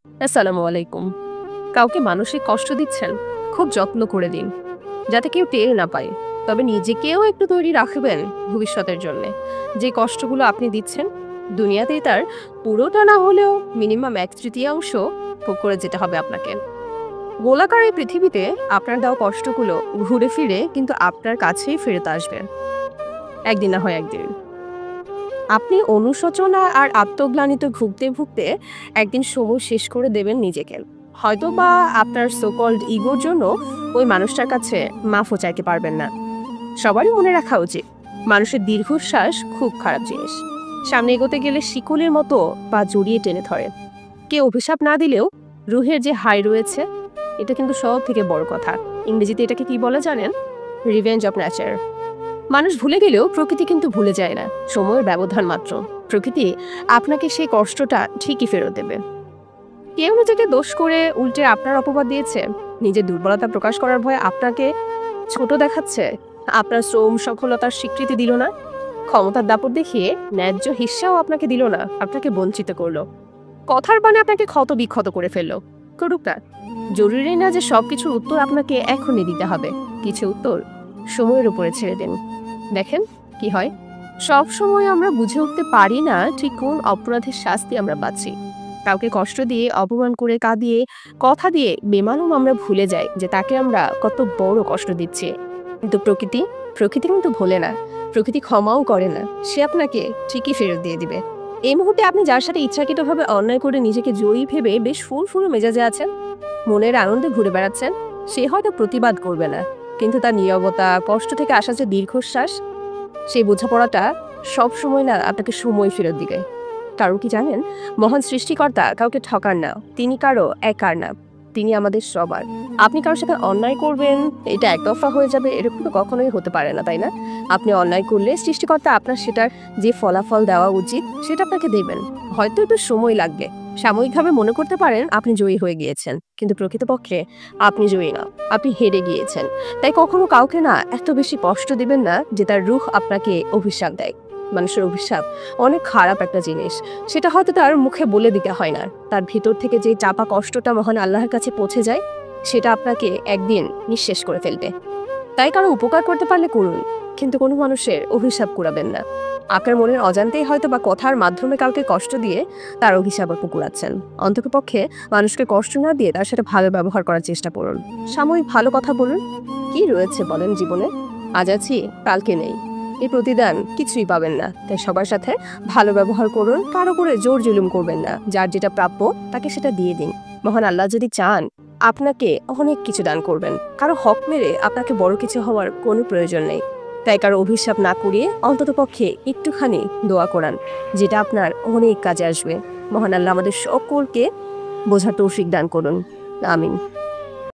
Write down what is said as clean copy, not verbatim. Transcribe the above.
আসসালামু আলাইকুম। কাউকে মানসিক কষ্ট দিচ্ছেন, খুব যত্ন করে দিন, যাতে কেউ টের না পায়। তবে নিজেকেও একটু তৈরি রাখবেন ভবিষ্যতের জন্যে। যে কষ্টগুলো আপনি দিচ্ছেন, দুনিয়াতেই তার পুরোটা না হলেও মিনিমাম 1/3 ভোগ করে যেতে হবে আপনাকে। গোলাকার এই পৃথিবীতে আপনার দেওয়া কষ্টগুলো ঘুরে ফিরে কিন্তু আপনার কাছেই ফেরত আসবে। একদিন না হয় একদিন। আপনি অনুশোচনা আর আত্মগ্লানিতে ভুগতে ভুগতে একদিন সময় শেষ করে দেবেন নিজেকে। হয়তো বা আপনার সোকল্ড ইগোর জন্য ওই মানুষটার কাছে মাফও চাইতে পারবেন না। সবারই মনে রাখা উচিত, মানুষের দীর্ঘশ্বাস খুব খারাপ জিনিস। সামনে এগোতে গেলে শিকলের মতো পা জড়িয়ে টেনে ধরে। কেউ অভিশাপ না দিলেও রুহের যে হাই রয়েছে, এটা কিন্তু সব থেকে বড় কথা। ইংরেজিতে এটাকে কি বলে জানেন? Revenge of nature. মানুষ ভুলে গেলেও প্রকৃতি কিন্তু ভুলে যায় না, সময়ের ব্যবধান মাত্র। প্রকৃতি আপনাকে সেই কষ্টটা ঠিকই ফেরত দেবে। কেউ নিজেকে দোষ করে উল্টে আপনার অপবাদ দিয়েছে, নিজের দুর্বলতা প্রকাশ করার ভয়ে আপনাকে ছোট দেখাচ্ছে, আপনার শ্রম সফলতার স্বীকৃতি দিল না, ক্ষমতার দাপট দেখিয়ে ন্যায্য হিস্সাও আপনাকে দিল না, আপনাকে বঞ্চিত করলো, কথার বানে আপনাকে ক্ষত বিক্ষত করে ফেললো। করুক না, জরুরি না যে সবকিছুর উত্তর আপনাকে এখনই দিতে হবে। কিছু উত্তর সময়ের উপরে ছেড়ে দিন, দেখেন কি হয়। সব সময় আমরা বুঝে উঠতে পারি না ঠিক কোন অপরাধের শাস্তি আমরা পাচ্ছি। কাউকে কষ্ট দিয়ে, অপমান করে, কাঁদিয়ে, কথা দিয়ে বেমালুম আমরা ভুলে যাই যে তাকে আমরা কত বড় কষ্ট দিচ্ছি। কিন্তু প্রকৃতি প্রকৃতি কিন্তু ভোলে না, প্রকৃতি ক্ষমাও করে না, সে আপনাকে ঠিকই ফেরত দিয়ে দিবে। এই মুহূর্তে আপনি যার সাথে ইচ্ছাকৃতভাবে অন্যায় করে নিজেকে জয়ী ভেবে বেশ ফুরফুরে মেজাজে আছেন, মনের আনন্দে ঘুরে বেড়াচ্ছেন, সে হয়তো প্রতিবাদ করবে না, কিন্তু তার নীরবতা, কষ্ট থেকে আসা যে দীর্ঘশ্বাস, সেই বোঝাপড়াটা সব সময় না আপনাকে সময় ফেরত দিবে। কারণ কি জানেন, মহান সৃষ্টিকর্তা কাউকে ঠকান না, তিনি কারো একার না, তিনি আমাদের সবার। আপনি কারোর সাথে অন্যায় করবেন, এটা একতরফা হয়ে যাবে, এরকম তো কখনোই হতে পারে না, তাই না? আপনি অন্যায় করলে সৃষ্টিকর্তা আপনার সেটার যে ফলাফল দেওয়া উচিত সেটা আপনাকে দেবেন। হয়তো একটু সময় লাগবে, সাময়িকভাবে মনে করতে পারেন আপনি জয়ী হয়ে গিয়েছেন, কিন্তু প্রকৃতপক্ষে আপনি জয়ী না, আপনি হেরে গিয়েছেন। তাই কখনো কাউকে না এত বেশি কষ্ট দিবেন না যে তার রুহ আপনাকে অভিশাপ দেয়। মানুষের অভিশাপ অনেক খারাপ একটা জিনিস, সেটা হয়তো তার মুখে বলে দিতে হয় না, তার ভিতর থেকে যে চাপা কষ্টটা মহান আল্লাহর কাছে পৌঁছে যায়, সেটা আপনাকে একদিন নিঃশেষ করে ফেলবে। তাই কারো উপকার করতে পারলে করুন, কিন্তু কোনো মানুষের অভিশাপ কুড়াবেন না। আপনার মনের অজান্তেই হয়তো বা কথার মাধ্যমে কাউকে কষ্ট দিয়ে তার অভিশাপ আপনি কুড়াচ্ছেন। অন্ততপক্ষে মানুষকে কষ্ট না দিয়ে তার সাথে ভালো ব্যবহার করার চেষ্টা করুন। সাময়িক ভালো কথা বলুন। কি রয়েছে বলেন জীবনে? আজ আছি, কালকে নেই, এই প্রতিদান কিছুই পাবেন না। তাই সবার সাথে ভালো ব্যবহার করুন, কারো করে জোর জুলুম করবেন না। যার যেটা প্রাপ্য তাকে সেটা দিয়ে দিন। মহান আল্লাহ যদি চান, আপনাকে অনেক কিছু দান করবেন। কারো হক মেরে আপনাকে বড় কিছু হওয়ার কোনো প্রয়োজন নেই। তাই কারো অভিশাপ না করিয়ে অন্ততপক্ষে একটুখানি দোয়া করান, যেটা আপনার অনেক কাজে আসবে। মহান আল্লাহ আমাদের সকলকে বোঝার তৌফিক দান করুন। আমিন।